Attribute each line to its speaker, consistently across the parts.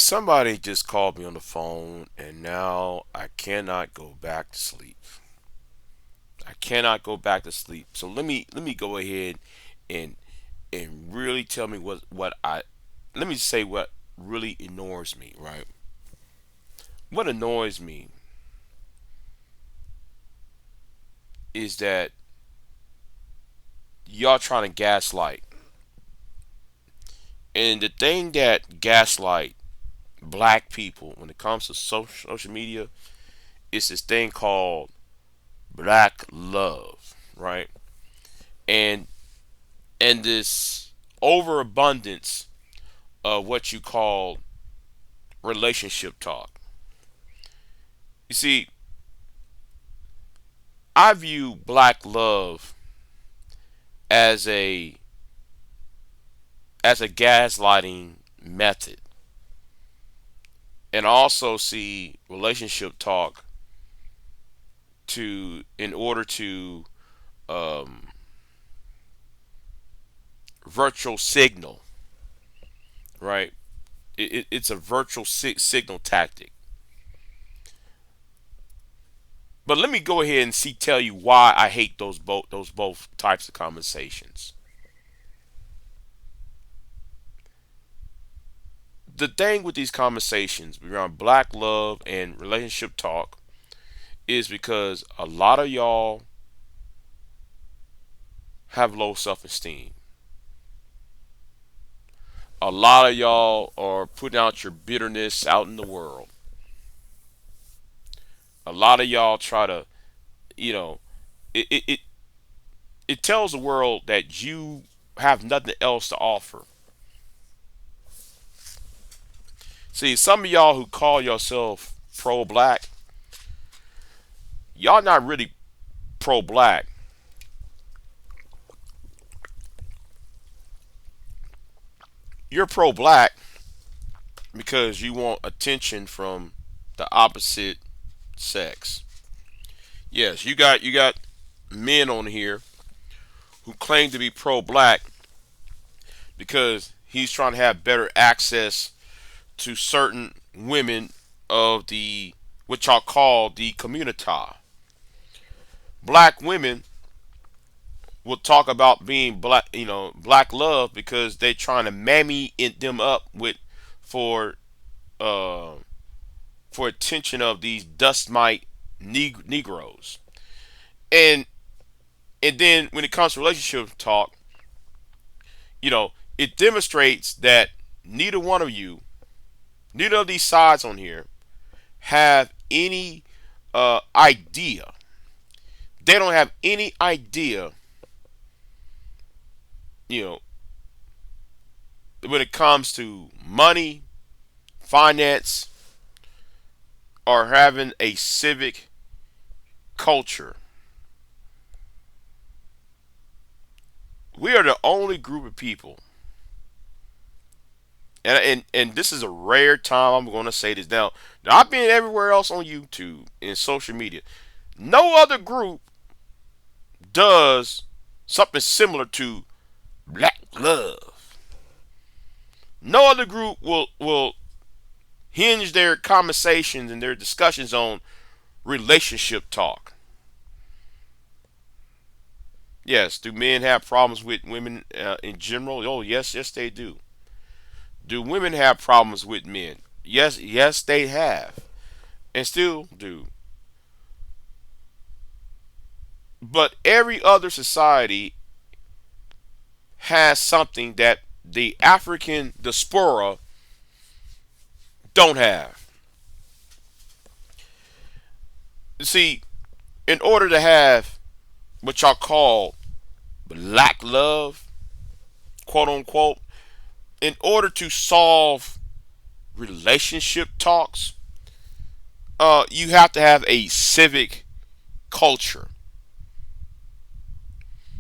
Speaker 1: Somebody just called me on the phone, and now I cannot go back to sleep. I cannot go back to sleep. So let me go ahead and really tell me what I let me say what really annoys me, right? What annoys me is that y'all trying to gaslight. And the thing that gaslight black people when it comes to social media is this thing called black love, right? And this overabundance of what you call relationship talk. You see, I view black love as a gaslighting method, and I also see relationship talk to in order to um, virtual signal, right? It's a virtual signal tactic. But let me go ahead and tell you why I hate those both types of conversations. The thing with these conversations around black love and relationship talk is because a lot of y'all have low self-esteem. A lot of y'all are putting out your bitterness out in the world. A lot of y'all try to, you know, it it, it, it tells the world that you have nothing else to offer. See, some of y'all who call yourself pro-black, y'all not really pro-black. You're pro-black because you want attention from the opposite sex. Yes, you got men on here who claim to be pro-black because he's trying to have better access to certain women of the what y'all call the community. Black women will talk about being black, black love because they're trying to mammy them up with for uh for attention of these dust mite Negroes. And then when it comes to relationship talk, you know, it demonstrates that neither one of you, neither of these sides on here, have any idea. They don't have any idea, you know, when it comes to money, finance, or having a civic culture. We are the only group of people, and this is a rare time I'm going to say this. Now, I've been everywhere else on YouTube and social media. No other group does something similar to black love. No other group will hinge their conversations and their discussions on relationship talk. Yes, do men have problems with women in general? Oh, yes, yes, they do. Do women have problems with men? Yes, yes, they have, and still do. But every other society has something that the African diaspora don't have. You see, in order to have what y'all call black love, quote unquote, in order to solve relationship talks, you have to have a civic culture.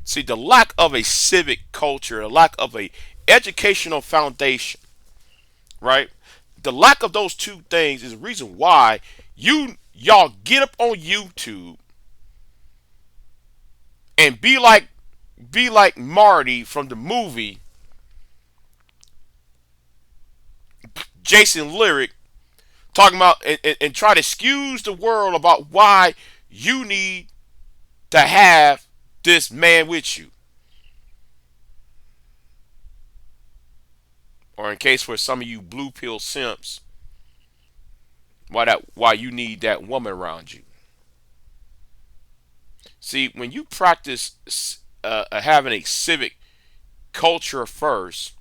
Speaker 1: See, the lack of a civic culture, the lack of a educational foundation, right? The lack of those two things is the reason why y'all get up on YouTube and be like Marty from the movie Jason Lyric talking about and try to excuse the world about why you need to have this man with you. Or in case for some of you blue pill simps, why you need that woman around you. See, when you practice having a civic culture first,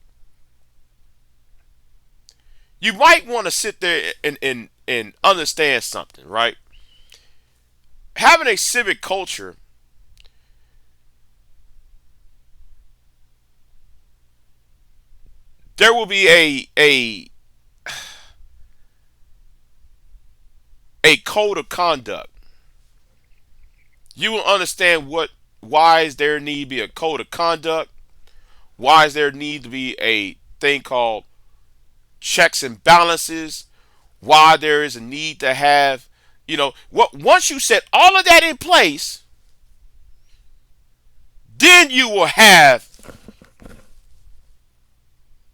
Speaker 1: you might want to sit there and understand something, right? Having a civic culture, there will be a code of conduct. You will understand why is there need to be a code of conduct, why is there need to be a thing called checks and balances, why there is a need to have, what once you set all of that in place, then you will have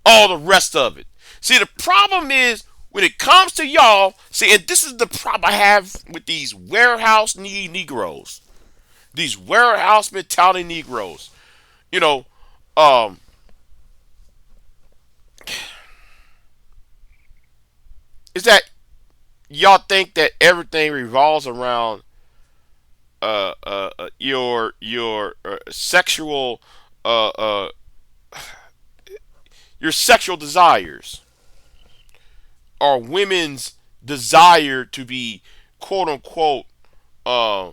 Speaker 1: all the rest of it. See, the problem is when it comes to y'all, see, and this is the problem I have with these warehouse Negroes, these warehouse mentality Negroes. You know, um, is that y'all think that everything revolves around your sexual uh, uh, your sexual desires, or women's desire to be quote unquote uh,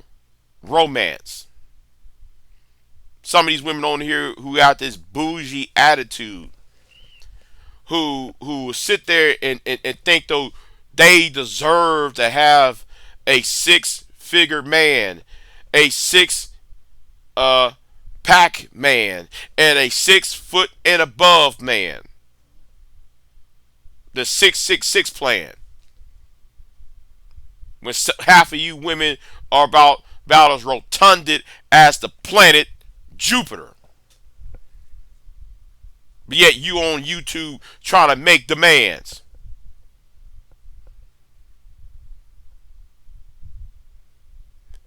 Speaker 1: romance. Some of these women on here who got this bougie attitude, who sit there and think though they deserve to have a six-figure man, a six uh pack man, and a 6 foot and above man. The 666 plan. When half of you women are about as rotunded as the planet Jupiter. But yet you on YouTube trying to make demands.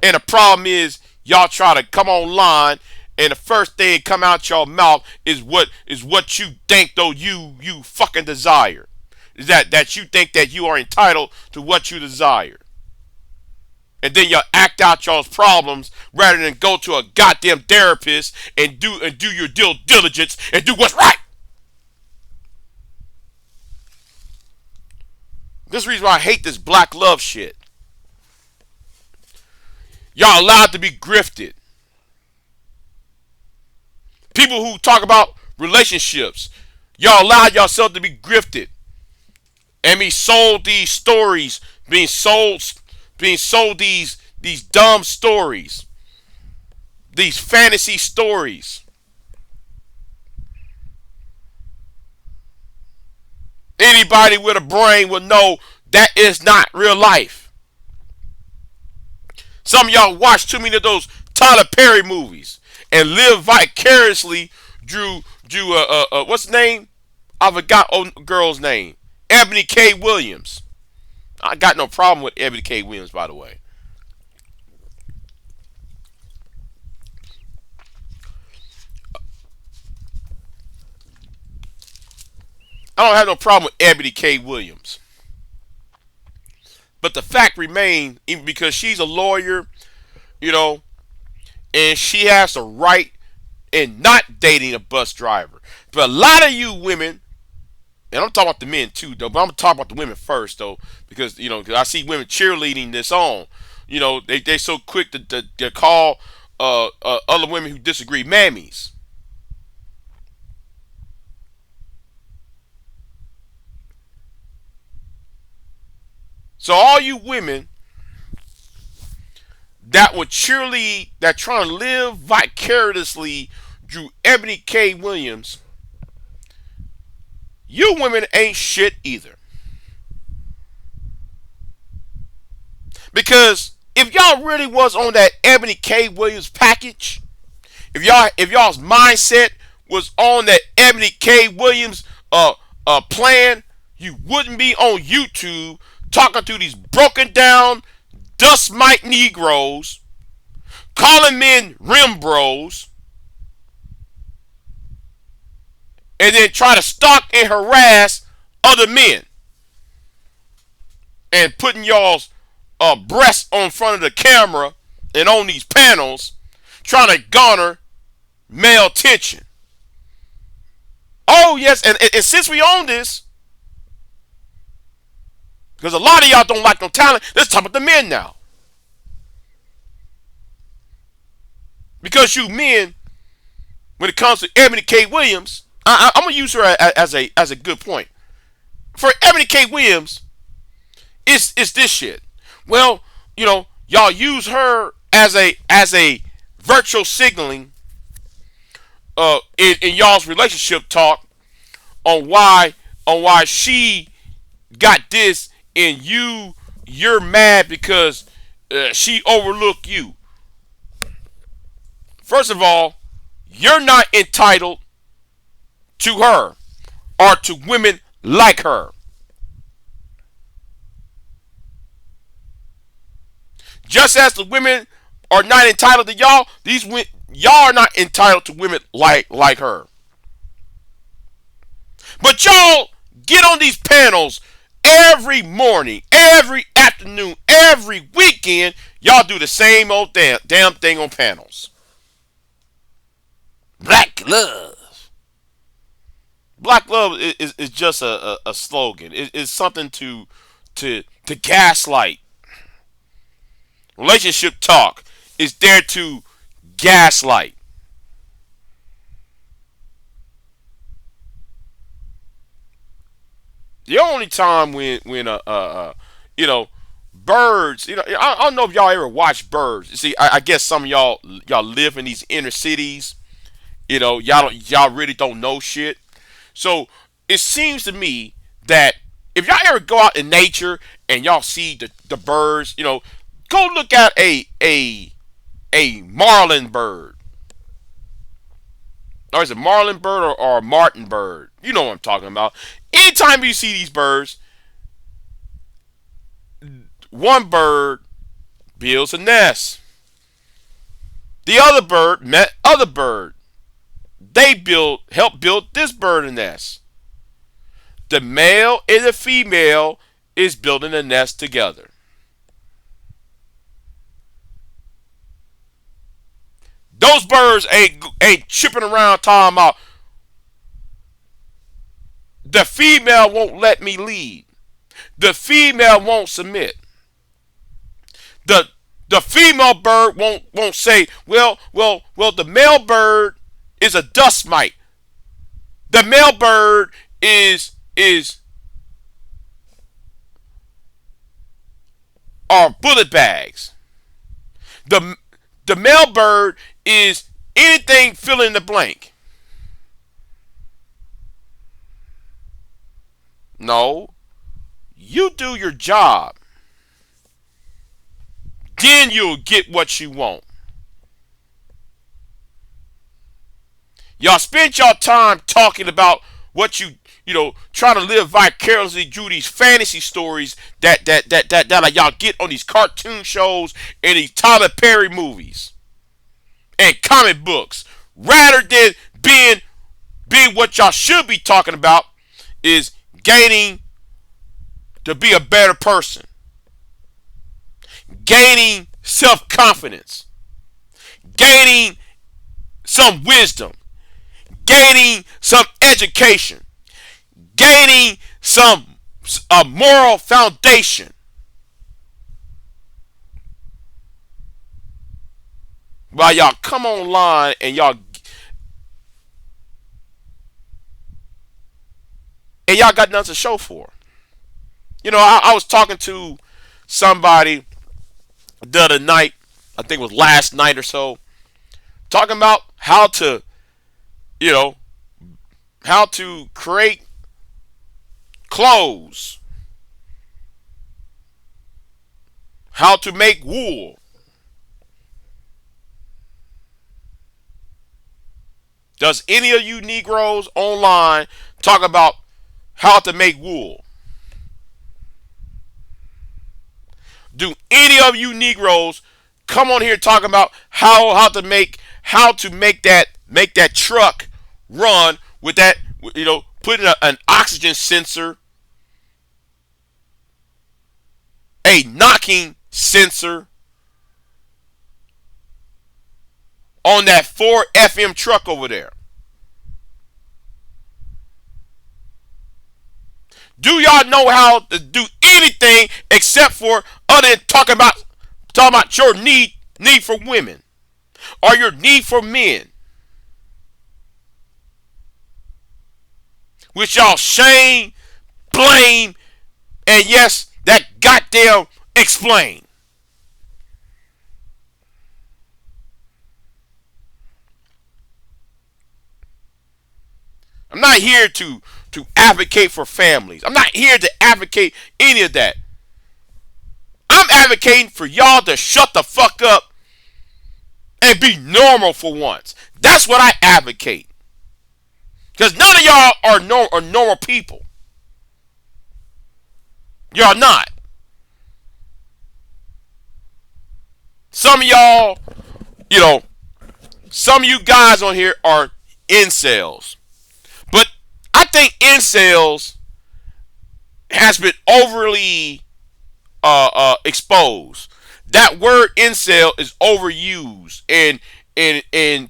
Speaker 1: And the problem is y'all try to come online and the first thing come out your mouth is what you think though you fucking desire. Is that you think that you are entitled to what you desire. And then y'all act out y'all's problems rather than go to a goddamn therapist and do your due diligence and do what's right. This is the reason why I hate this black love shit. Y'all allowed to be grifted. People who talk about relationships, y'all allowed yourself to be grifted and be sold these stories, being sold these dumb stories, these fantasy stories. Anybody with a brain will know that is not real life. Some of y'all watch too many of those Tyler Perry movies and live vicariously through what's the name? I forgot old girl's name. Ebony K. Williams. I got no problem with Ebony K. Williams, by the way. I don't have no problem with Ebony K. Williams. But the fact remains, even because she's a lawyer, and she has the right in not dating a bus driver. But a lot of you women, and I'm talking about the men too, though, but I'm going to talk about the women first, though, because, cause I see women cheerleading this on. They so quick to call other women who disagree mammies. So all you women that would cheerlead, that trying to live vicariously through Ebony K. Williams, you women ain't shit either. Because if y'all really was on that Ebony K. Williams package, if y'all's mindset was on that Ebony K. Williams plan, You wouldn't be on YouTube talking to these broken down, dust mite Negroes, calling men rim bros, and then try to stalk and harass other men and putting y'all's breasts on front of the camera and on these panels trying to garner male attention. Oh, yes, and since we own this, because a lot of y'all don't like no talent, let's talk about the men now. Because you men, when it comes to Ebony K. Williams, I'm going to use her as a good point. For Ebony K. Williams, it's this shit. Well, y'all use her as a virtual signaling in y'all's relationship talk on why she got this and you're mad because she overlooked you. First of all, you're not entitled to her or to women like her. Just as the women are not entitled to y'all, y'all are not entitled to women like her. But y'all get on these panels every morning, every afternoon, every weekend. Y'all do the same old damn thing on panels. Black love. Black love is just a slogan. It's something to gaslight. Relationship talk is there to gaslight. The only time when birds, I don't know if y'all ever watch birds. You see, I guess some of y'all live in these inner cities. Y'all really don't know shit. So it seems to me that if y'all ever go out in nature and y'all see the birds, go look at a marlin bird. Or is it marlin bird or a martin bird? You know what I'm talking about. Anytime you see these birds, one bird builds a nest. The other bird met other bird. They help build this bird a nest. The male and the female is building a nest together. Those birds ain't chipping around talking about the female won't let me lead. The female won't submit. The female bird won't say, well, the male bird is a dust mite. The male bird is are bullet bags. The male bird is anything fill in the blank. No. You do your job. Then you'll get what you want. Y'all spend your time talking about what try to live vicariously through these fantasy stories that y'all get on these cartoon shows and these Tyler Perry movies and comic books, rather than being what y'all should be talking about is gaining to be a better person, gaining self-confidence, gaining some wisdom, gaining some education, gaining a moral foundation. While y'all come online and y'all got nothing to show for. I was talking to somebody the other night, I think it was last night or so, talking about how to create clothes, how to make wool. Does any of you Negroes online talk about how to make wool? Do any of you Negroes come on here talking about how to make that truck run with that, putting an oxygen sensor, a knocking sensor on that 4 FM truck over there? Do y'all know how to do anything except for other than talking about your need for women or your need for men? Which y'all shame, blame, and yes, that goddamn explain. I'm not here to advocate for families. I'm not here to advocate any of that. I'm advocating for y'all to shut the fuck up and be normal for once. That's what I advocate. Because none of y'all are normal people. Y'all not. Some of y'all, some of you guys on here are incels. But I think incels has been overly exposed. That word incel is overused, and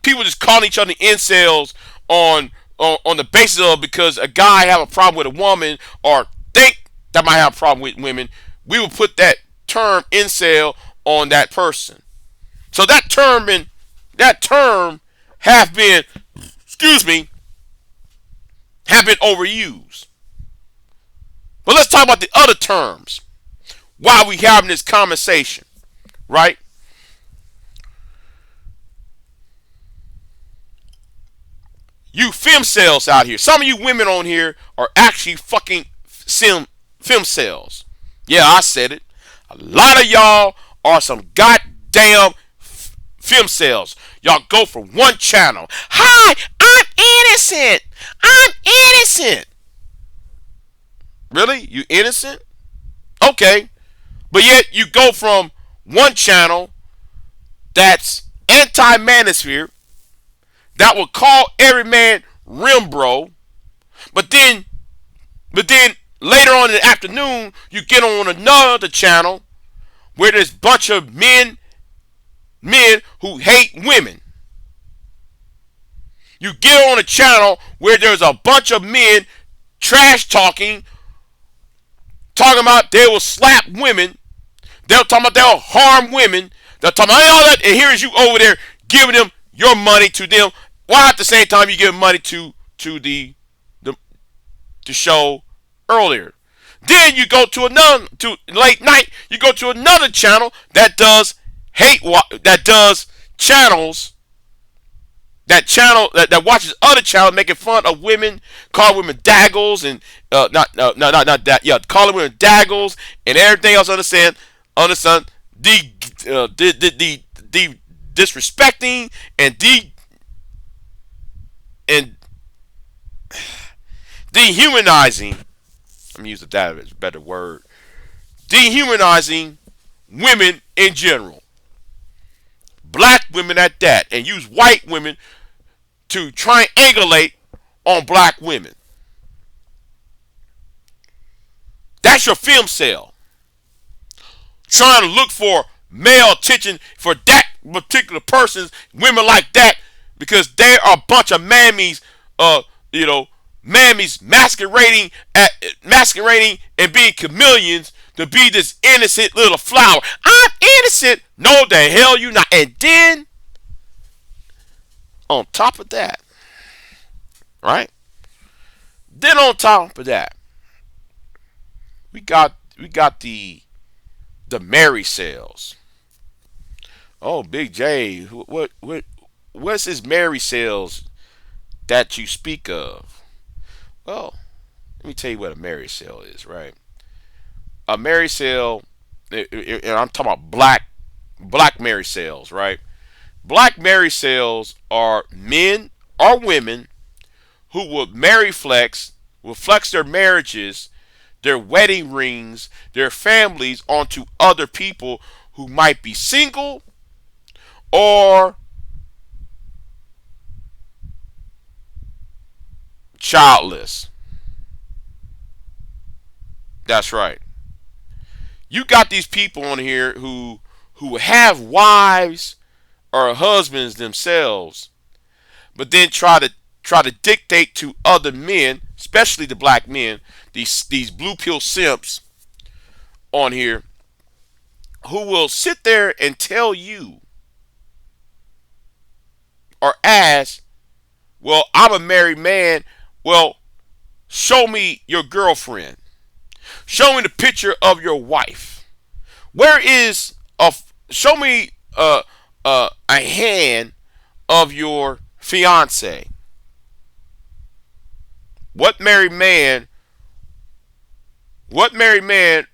Speaker 1: people just calling each other incels on the basis of because a guy have a problem with a woman or think that might have a problem with women. We will put that term incel on that person. So that term have been, have been overused. But let's talk about the other terms while we having this conversation, right? You femcells out here. Some of you women on here are actually fucking femcells. Yeah, I said it. A lot of y'all are some goddamn femcells. Y'all go for one channel. Hi, I'm innocent. I'm innocent. Really? You innocent? Okay. But yet you go from one channel that's anti-manosphere that will call every man Rimbro, but then later on in the afternoon you get on another channel where there's a bunch of men who hate women. You get on a channel where there's a bunch of men trash talking about they will slap women. They'll talk about they'll harm women. They'll talk about all that, and here is you over there giving them your money to them, while at the same time you give money to the show earlier. Then you go to late night. You go to another channel that does channels that watches other channels making fun of women, calling women daggles and not that, yeah, calling women daggles and everything else understand the disrespecting and dehumanizing. I'm using that as a better word. Dehumanizing women in general. Black women at that. And use white women to triangulate on black women. That's your film sale. Trying to look for male attention for that particular person's women like that because they are a bunch of mammies, mammies masquerading and being chameleons to be this innocent little flower. I'm innocent. No, the hell you not. And then on top of that, right? Then on top of that, we got the Mary sales. Oh, Big J, what's this Mary sales that you speak of? Well, let me tell you what a Mary sale is, right? A Mary sale, and I'm talking about black Mary sales, right? Black Mary sales are men or women who will flex their marriages their wedding rings, their families onto other people who might be single or childless. That's right. You got these people on here who have wives or husbands themselves, but then try to dictate to other men, especially the black men, these blue pill simps on here, who will sit there and tell you or ask, well, I'm a married man. Well, show me your girlfriend. Show me the picture of your wife. Where is a show me a hand of your fiance? What married man? What married man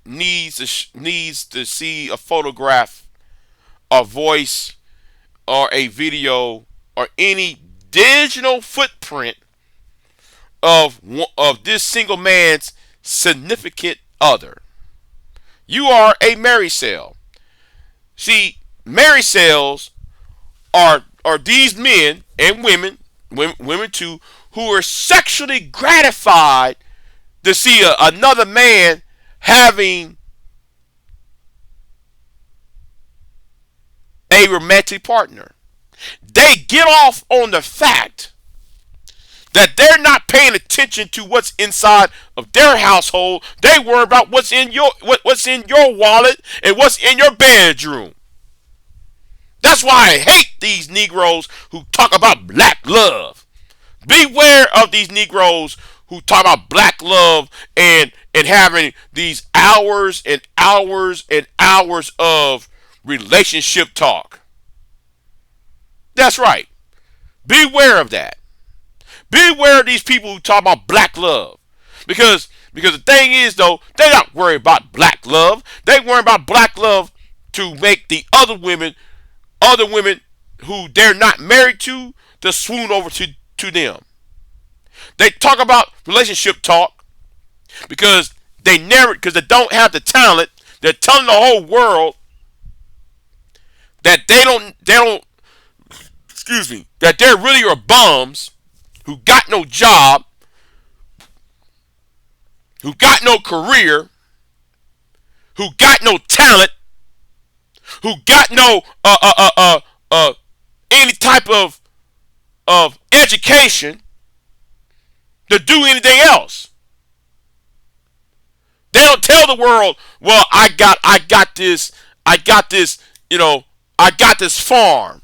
Speaker 1: needs to see a photograph, a voice, or a video, or any digital footprint of this single man's significant other? You are a married cell. See, married cells are these men and women too, who are sexually gratified to see another man having a romantic partner. They get off on the fact that they're not paying attention to what's inside of their household. They worry about what's in your wallet and what's in your bedroom. That's why I hate these Negroes who talk about black love. Beware of these Negroes who talk about black love and having these hours and hours and hours of relationship talk. That's right. Beware of that. Beware of these people who talk about black love. Because the thing is, though, they're not worried about black love. They worry about black love to make the other women who they're not married to swoon over to them. They talk about relationship talk because they don't have the talent. They're telling the whole world that they don't excuse me, that they really are bums who got no job, who got no career, who got no talent, who got no any type of education to do anything else. They don't tell the world, well, I got this, I got this farm.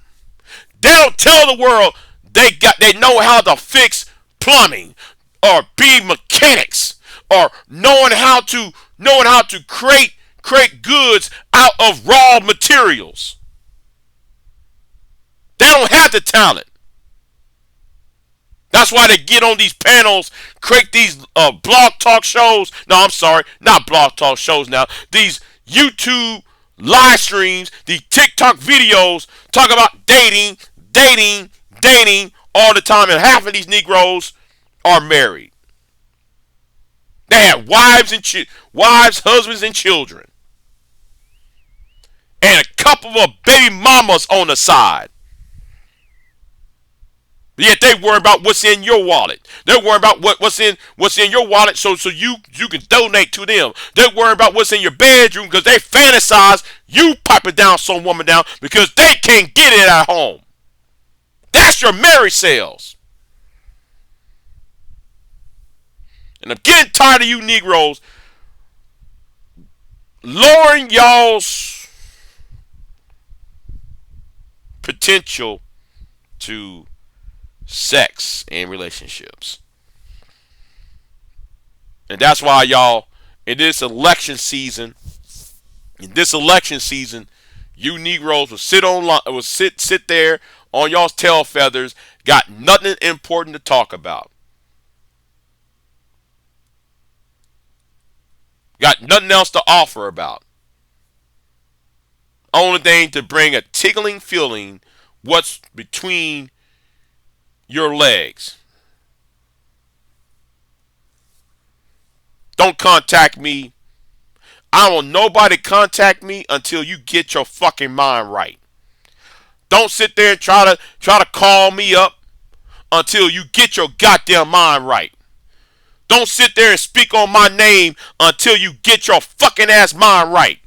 Speaker 1: They don't tell the world they know how to fix plumbing or be mechanics or knowing how to create goods out of raw materials. They don't have the talent. That's why they get on these panels, create these blog talk shows. No, I'm sorry, not blog talk shows now. These YouTube live streams, these TikTok videos, talk about dating all the time. And half of these Negroes are married. They have wives, husbands, and children. And a couple of baby mamas on the side. Yet they worry about what's in your wallet. They're worrying about what's in your wallet so you can donate to them. They're worrying about what's in your bedroom because they fantasize you piping down some woman down because they can't get it at home. That's your married sales. And I'm getting tired of you Negroes lowering y'all's potential to sex and relationships. And that's why y'all, in this election season, you Negroes will sit there on y'all's tail feathers, got nothing important to talk about. Got nothing else to offer about. Only thing to bring a tickling feeling what's between your legs. Don't contact me. I don't want nobody to contact me until you get your fucking mind right. Don't sit there and try to call me up until you get your goddamn mind right. Don't sit there and speak on my name until you get your fucking ass mind right.